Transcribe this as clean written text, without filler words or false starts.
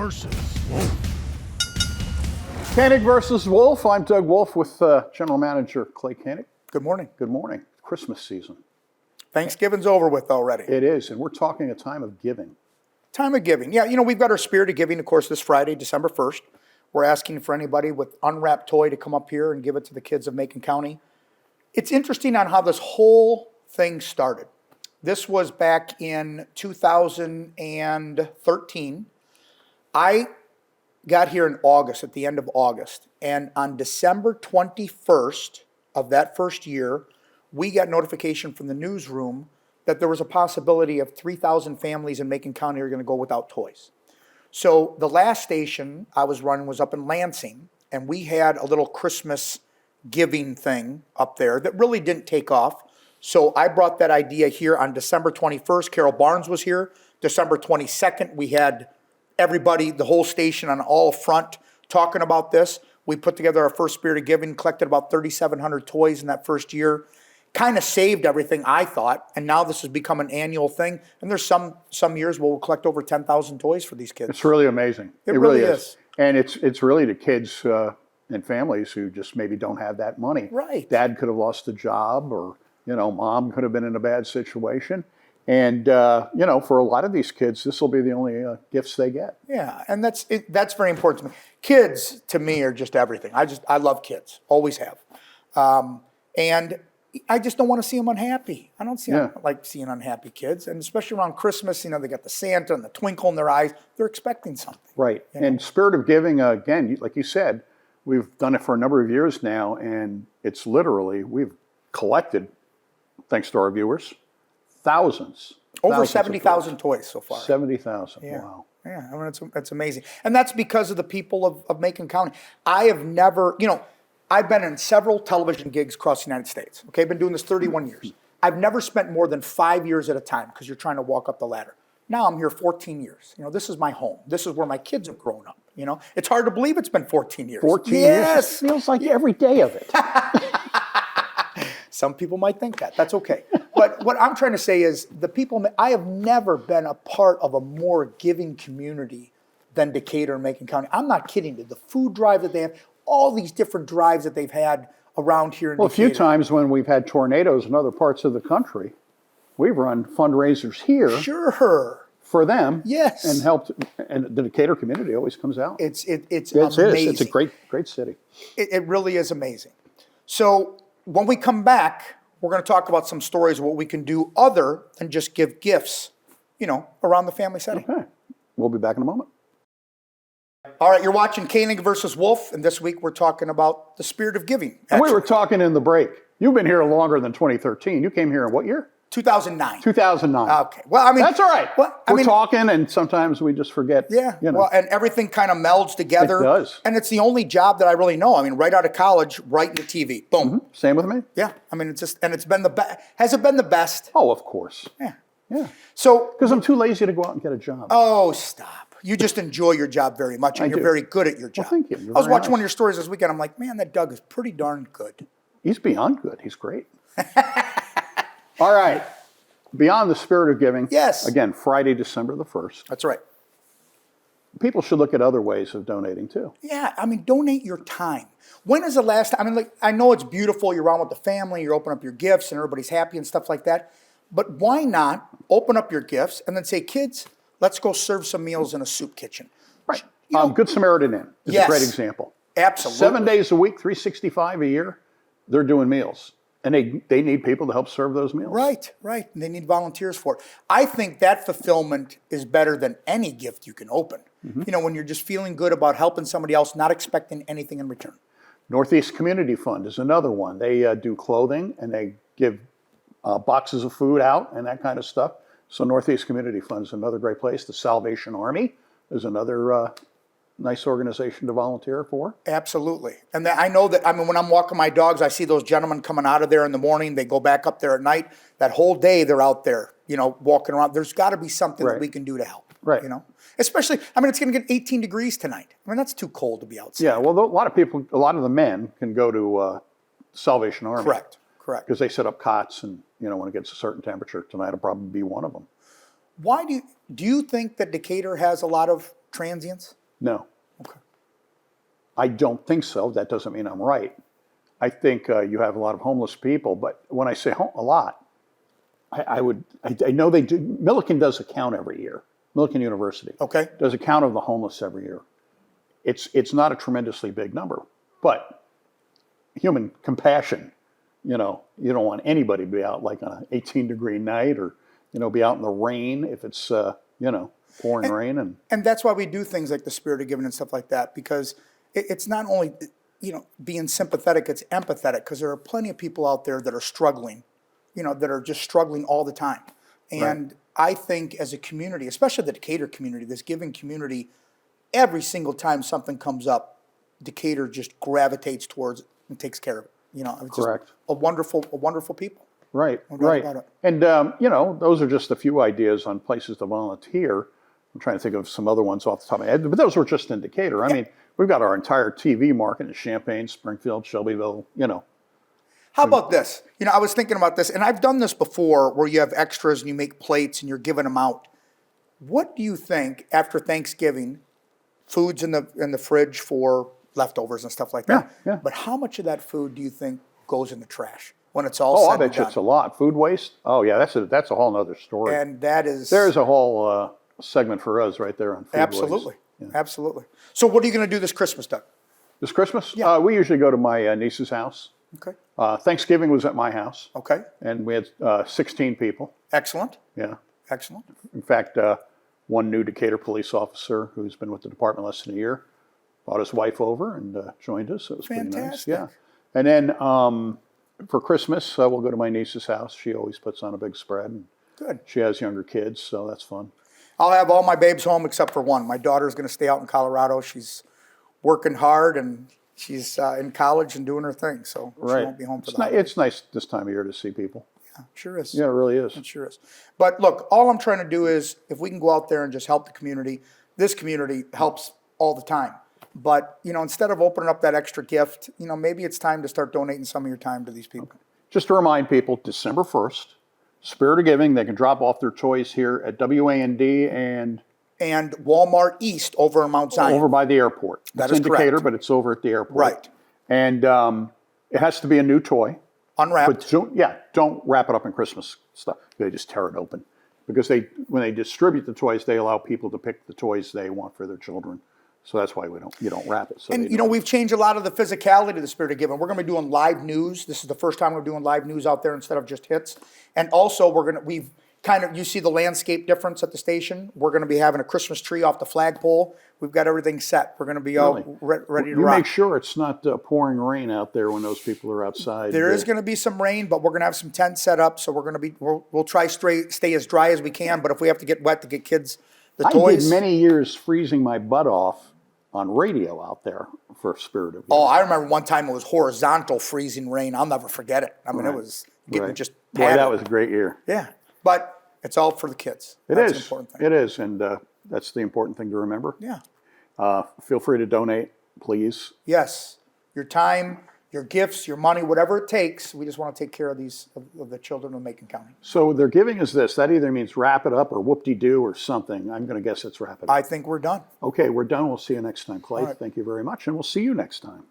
versus Wolfe. Koenig versus Wolfe. I'm Doug Wolfe with General Manager Clay Koenig. Good morning. Good morning. Christmas season. Thanksgiving's over with already. It is, and we're talking a time of giving. Time of giving. Yeah, we've got our Spirit of Giving, of course, this Friday, December 1st. We're asking for anybody with unwrapped toy to come up here and give it to the kids of Macon County. It's interesting on how this whole thing started. This was back in 2013. I got here in August, at the end of August, and on December 21st of that first year, we got notification from the newsroom that there was a possibility of 3,000 families in Macon County are going to go without toys. So the last station I was running was up in Lansing, and we had a little Christmas giving thing up there that really didn't take off. So I brought that idea here on December 21st. Carol Barnes was here. December 22nd, we had everybody, the whole station on all front talking about this. We put together our first Spirit of Giving, collected about 3,700 toys in that first year. Kind of saved everything, I thought, and now this has become an annual thing. And there's some years where we'll collect over 10,000 toys for these kids. It's really amazing. It really is. And it's really to kids and families who just maybe don't have that money. Right. Dad could have lost a job, or mom could have been in a bad situation. And, for a lot of these kids, this will be the only gifts they get. Yeah, and that's very important to me. Kids, to me, are just everything. I love kids, always have. And I just don't want to see them unhappy. I don't like seeing unhappy kids. And especially around Christmas, they got the Santa and the twinkle in their eyes. They're expecting something. Right. And Spirit of Giving, again, like you said, we've done it for a number of years now, and it's literally, we've collected, thanks to our viewers, thousands. Over 70,000 toys so far. 70,000, yeah. Wow. Yeah, I mean, it's amazing. And that's because of the people of Macon County. I have never, I've been in several television gigs across the United States. Okay, I've been doing this 31 years. I've never spent more than 5 years at a time because you're trying to walk up the ladder. Now I'm here 14 years. This is my home. This is where my kids have grown up. It's hard to believe it's been 14 years. 14 yes. years? It feels like every day of it. Some people might think that. That's okay. But what I'm trying to say is I have never been a part of a more giving community than Decatur and Macon County. I'm not kidding you. The food drive that they have, all these different drives that they've had around here in Decatur. A few times when we've had tornadoes in other parts of the country, we've run fundraisers here. Sure. For them. Yes. And helped, and the Decatur community always comes out. It's amazing. It's a great city. It really is amazing. So when we come back, we're going to talk about some stories of what we can do other than just give gifts, around the family setting. Okay. We'll be back in a moment. All right, you're watching Koenig versus Wolfe, and this week we're talking about the Spirit of Giving. And we were talking in the break. You've been here longer than 2013. You came here in what year? 2009. 2009. Okay. Well, I mean, that's all right. We're talking, and sometimes we just forget. Yeah. Well, and everything kind of melds together. It does. And it's the only job that I really know. I mean, right out of college, right into TV. Boom. Mm-hmm. Same with me. Yeah. I mean, it's been the best. Has it been the best? Oh, of course. Yeah. Yeah. So. Because I'm too lazy to go out and get a job. Oh, stop. You just enjoy your job very much, and you're very good at your job. Well, thank you. I was watching one of your stories this weekend. I'm like, man, that Doug is pretty darn good. He's beyond good. He's great. All right. Beyond the Spirit of Giving. Yes. Again, Friday, December the 1st. That's right. People should look at other ways of donating too. Yeah, I mean, donate your time. When is the last time? I mean, I know it's beautiful. You're around with the family. You open up your gifts, and everybody's happy and stuff like that. But why not open up your gifts and then say, kids, let's go serve some meals in a soup kitchen. Right. Good Samaritan Inn is a great example. Absolutely. 7 days a week, 365 a year, they're doing meals. And they need people to help serve those meals. Right. And they need volunteers for it. I think that fulfillment is better than any gift you can open. Mm-hmm. When you're just feeling good about helping somebody else, not expecting anything in return. Northeast Community Fund is another one. They do clothing, and they give boxes of food out and that kind of stuff. So Northeast Community Fund is another great place. The Salvation Army is another nice organization to volunteer for. Absolutely. And I know that, when I'm walking my dogs, I see those gentlemen coming out of there in the morning. They go back up there at night. That whole day they're out there, walking around. There's got to be something that we can do to help. Right. Especially, it's going to get 18 degrees tonight. That's too cold to be outside. Yeah, well, a lot of the men can go to Salvation Army. Correct. Because they set up cots, and when it gets a certain temperature, tonight will probably be one of them. Why do you think that Decatur has a lot of transients? No, Okay. I don't think so. That doesn't mean I'm right. I think you have a lot of homeless people, but when I say a lot, I know they do. Millikan does a count every year. Millikan University Okay. does a count of the homeless every year. It's not a tremendously big number, but human compassion. You don't want anybody to be out like on an 18-degree night, or be out in the rain if it's pouring rain. And that's why we do things like the Spirit of Giving and stuff like that, because it's not only being sympathetic, it's empathetic, because there are plenty of people out there that are struggling, that are just struggling all the time. And I think as a community, especially the Decatur community, this giving community, every single time something comes up, Decatur just gravitates towards it and takes care of it. It's Correct. just a wonderful people. Right, No doubt right. about it. And, those are just a few ideas on places to volunteer. I'm trying to think of some other ones off the top of my head, but those were just in Decatur. I mean, we've got our entire TV market in Champaign, Springfield, Shelbyville, How about this? I was thinking about this, and I've done this before where you have extras and you make plates and you're giving them out. What do you think after Thanksgiving, food's in the fridge for leftovers and stuff like that? Yeah. But how much of that food do you think goes in the trash when it's all Oh, I said and bet you done? it's a lot. Food waste? Oh, yeah, that's a whole nother story. And that is There's a whole segment for us right there on food absolutely, waste. absolutely. So what are you going to do this Christmas, Doug? This Christmas? Yeah. We usually go to my niece's house. Okay. Thanksgiving was at my house, Okay. and we had 16 people. Excellent. Yeah. Excellent. In fact, one new Decatur police officer who's been with the department less than a year brought his wife over and joined us. So it was pretty nice. Fantastic. Yeah. And then for Christmas, we'll go to my niece's house. She always puts on a big spread. And Good. she has younger kids, so that's fun. I'll have all my babes home except for one. My daughter's going to stay out in Colorado. She's working hard and she's in college and doing her thing, so she won't be home for that. It's nice this time of year to see people. Yeah, sure is. Yeah, it really is. It sure is. But look, all I'm trying to do is if we can go out there and just help the community, this community helps all the time. But, instead of opening up that extra gift, maybe it's time to start donating some of your time to these people. Just to remind people, December 1st, Spirit of Giving, they can drop off their toys here at WAND and Walmart East over in Mount Zion. over by the airport. That it's is in Decatur, correct. but it's over at the airport. Right. And it has to be a new toy. Unwrapped. But don't wrap it up in Christmas stuff. They just tear it open. Because when they distribute the toys, they allow people to pick the toys they want for their children. So that's why you don't wrap it. So And we've changed a lot of the physicality of the Spirit of Giving. We're going to be doing live news. This is the first time we're doing live news out there instead of just hits. And also you see the landscape difference at the station. We're going to be having a Christmas tree off the flagpole. We've got everything set. We're going to be all ready to you rock. make sure it's not pouring rain out there when those people are outside. There is going to be some rain, but we're going to have some tents set up. So we'll try stay as dry as we can. But if we have to get wet to get kids the toys. I did many years freezing my butt off on radio out there for Spirit of Giving. Oh, I remember one time it was horizontal freezing rain. I'll never forget it. I mean, it was getting just Boy, patted. that was a great year. Yeah, but it's all for the kids. That's the important thing. It is, and that's the important thing to remember. Yeah. Feel free to donate, please. Yes, your time, your gifts, your money, whatever it takes. We just want to take care of of the children of Macon County. So their giving is this. That either means wrap it up or whoop-de-doo or something. I'm going to guess it's wrap it up. I think we're done. Okay, we're done. We'll see you next time, Clay. Right. Thank you very much, and we'll see you next time.